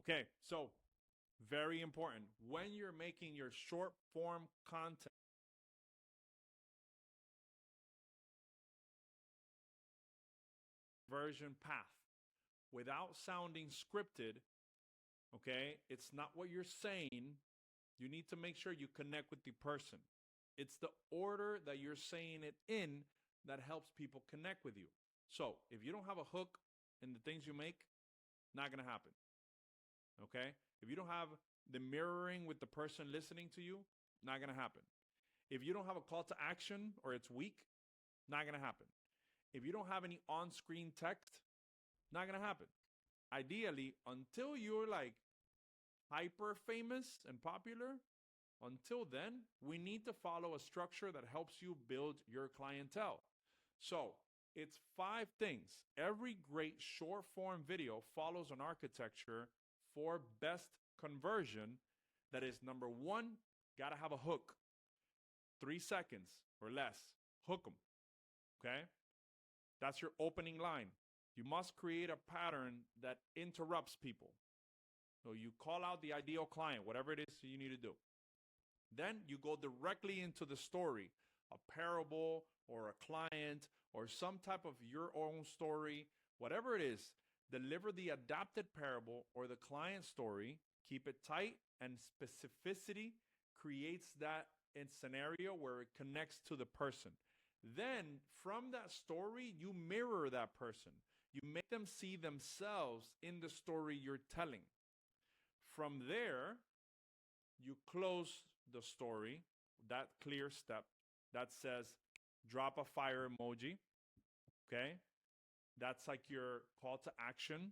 Okay, so very important. When you're making your short form content, version path without sounding scripted, okay, it's not what you're saying. You need to make sure you connect with the person. It's the order that you're saying it in that helps people connect with you. So if you don't have a hook in the things you make, not gonna happen. Okay? If you don't have the mirroring with the person listening to you, not gonna happen. If you don't have a call to action or it's weak, not gonna happen. If you don't have any on-screen text, not gonna happen. Ideally, until you're like hyper famous and popular, until then, we need to follow a structure that helps you build your clientele. So it's 5 things. Every great short form video follows an architecture for best conversion. That is number one, gotta have a hook. 3 seconds or less. Hook them. Okay? That's your opening line. You must create a pattern that interrupts people. So you call out the ideal client, whatever it is you need to do. Then you go directly into the story, a parable or a client or some type of your own story, whatever it is. Deliver the adapted parable or the client story. Keep it tight, and specificity creates that in scenario where it connects to the person. Then from that story, you mirror that person. You make them see themselves in the story you're telling. From there, you close the story, that clear step that says drop a fire emoji. Okay. That's like your call to action.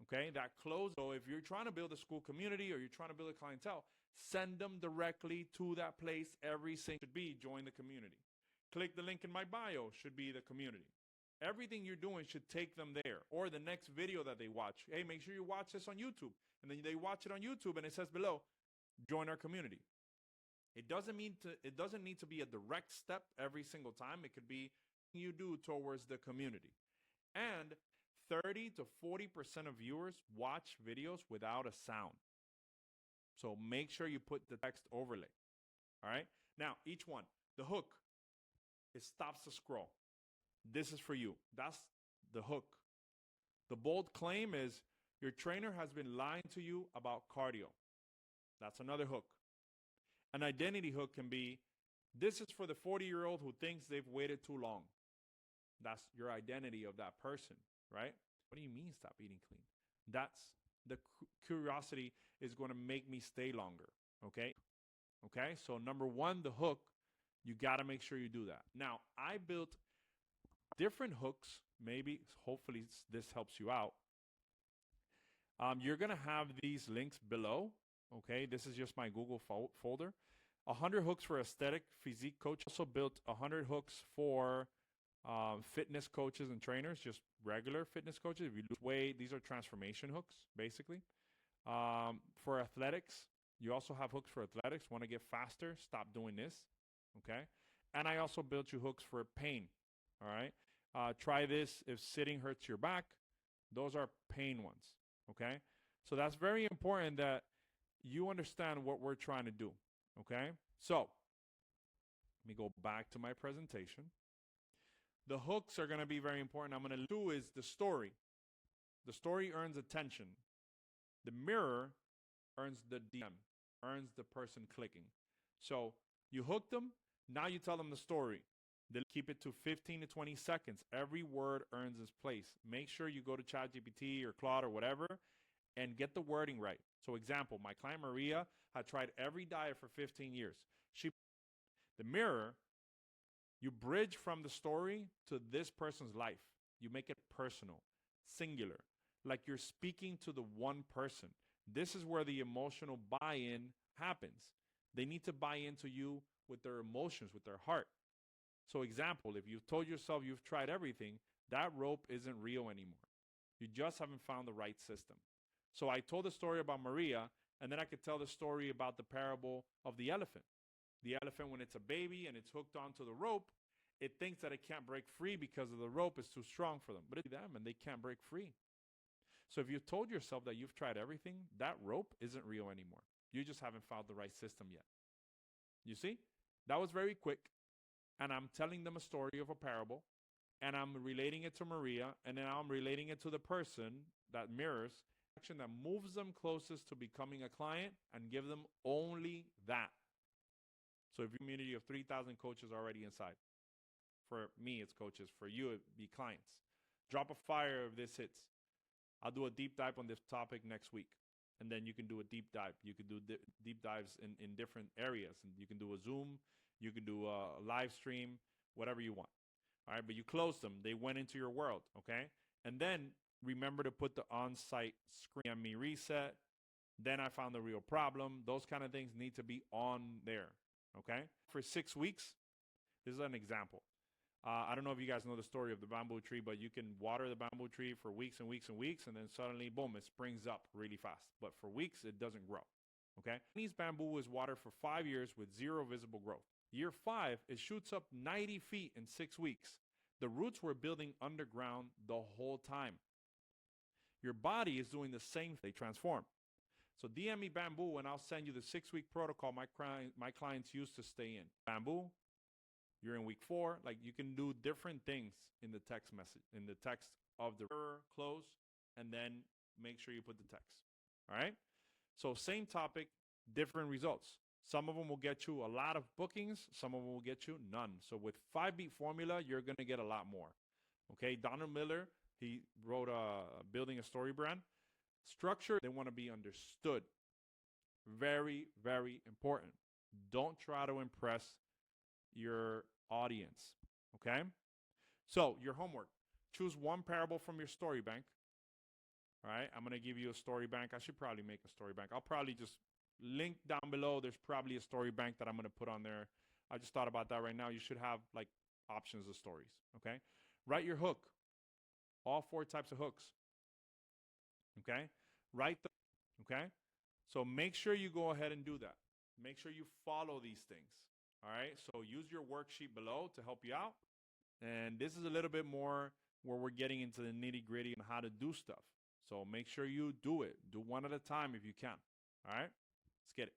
Okay. That close. So if you're trying to build a Skool community or you're trying to build a clientele, send them directly to that place. Every single should be join the community. Click the link in my bio should be the community. Everything you're doing should take them there, or the next video that they watch. Hey, make sure you watch this on YouTube. And then they watch it on YouTube and it says below, join our community. It doesn't need to be a direct step every single time. It could be you do towards the community. And 30 to 40% of viewers watch videos without a sound. So make sure you put the text overlay. All right. Now, each one, the hook, it stops the scroll. This is for you. That's the hook. The bold claim is your trainer has been lying to you about cardio. That's another hook. An identity hook can be, this is for the 40-year-old who thinks they've waited too long. That's your identity of that person, right? What do you mean stop eating clean? That's the curiosity is going to make me stay longer, okay? Okay, so number one, the hook, you got to make sure you do that. Now, I built different hooks. Maybe, hopefully this helps you out. You're going to have these links below. Okay, this is just my Google folder. 100 hooks for aesthetic physique coach. Also built 100 hooks for fitness coaches and trainers, just regular fitness coaches. If you lose weight, these are transformation hooks, basically. For athletics, you also have hooks for athletics. Want to get faster? Stop doing this. Okay, and I also built you hooks for pain. All right, try this if sitting hurts your back. Those are pain ones. Okay, so that's very important that you understand what we're trying to do. Okay, so let me go back to my presentation. The hooks are going to be very important. I'm going to do is the story. The story earns attention. The mirror earns the DM, earns the person clicking. So you hook them. Now you tell them the story. Then keep it to 15 to 20 seconds. Every word earns its place. Make sure you go to ChatGPT or Claude or whatever and get the wording right. So example, my client Maria had tried every diet for 15 years. The mirror, you bridge from the story to this person's life. You make it personal, singular, like you're speaking to the one person. This is where the emotional buy-in happens. They need to buy into you with their emotions, with their heart. So example, if you've told yourself you've tried everything, that rope isn't real anymore. You just haven't found the right system. So I told the story about Maria, and then I could tell the story about the parable of the elephant. The elephant, when it's a baby and it's hooked onto the rope, it thinks that it can't break free because of the rope is too strong for them. But it's them and they can't break free. So if you've told yourself that you've tried everything, that rope isn't real anymore. You just haven't found the right system yet. You see? That was very quick. And I'm telling them a story of a parable. And I'm relating it to Maria. And then I'm relating it to the person that mirrors action that moves them closest to becoming a client and give them only that. So if you're a community of 3,000 coaches already inside, for me, it's coaches. For you, it'd be clients. Drop a fire if this hits. I'll do a deep dive on this topic next week. And then you can do a deep dive. You can do deep dives in different areas. And you can do a Zoom. You can do a live stream, whatever you want. All right, but you closed them. They went into your world, okay? And then remember to put the on-site screen on me reset. Then I found the real problem. Those kind of things need to be on there, okay? For 6 weeks, this is an example. I don't know if you guys know the story of the bamboo tree, but you can water the bamboo tree for weeks and weeks and weeks, and then suddenly, boom, it springs up really fast. But for weeks, it doesn't grow, okay? Chinese bamboo was watered for 5 years with zero visible growth. Year 5, it shoots up 90 feet in 6 weeks. The roots were building underground the whole time. Your body is doing the same. They transform. So DM me bamboo, and I'll send you the 6-week protocol my clients use to stay in. Bamboo, you're in week 4. Like, you can do different things in the text message, in the text of the close, and then make sure you put the text. All right? So same topic, different results. Some of them will get you a lot of bookings. Some of them will get you none. So with 5-beat formula, you're going to get a lot more. Okay, Donald Miller, he wrote Building a Story Brand. Structure, they want to be understood. Very, very important. Don't try to impress your audience. Okay? So your homework. Choose one parable from your story bank. All right, I'm going to give you a story bank. I should probably make a story bank. I'll probably just link down below. There's probably a story bank that I'm going to put on there. I just thought about that right now. You should have like options of stories, okay? Write your hook. All 4 types of hooks, okay? Write them, okay? So make sure you go ahead and do that. Make sure you follow these things, all right? So use your worksheet below to help you out. And this is a little bit more where we're getting into the nitty-gritty on how to do stuff. So make sure you do it. Do one at a time if you can, all right? Let's get it.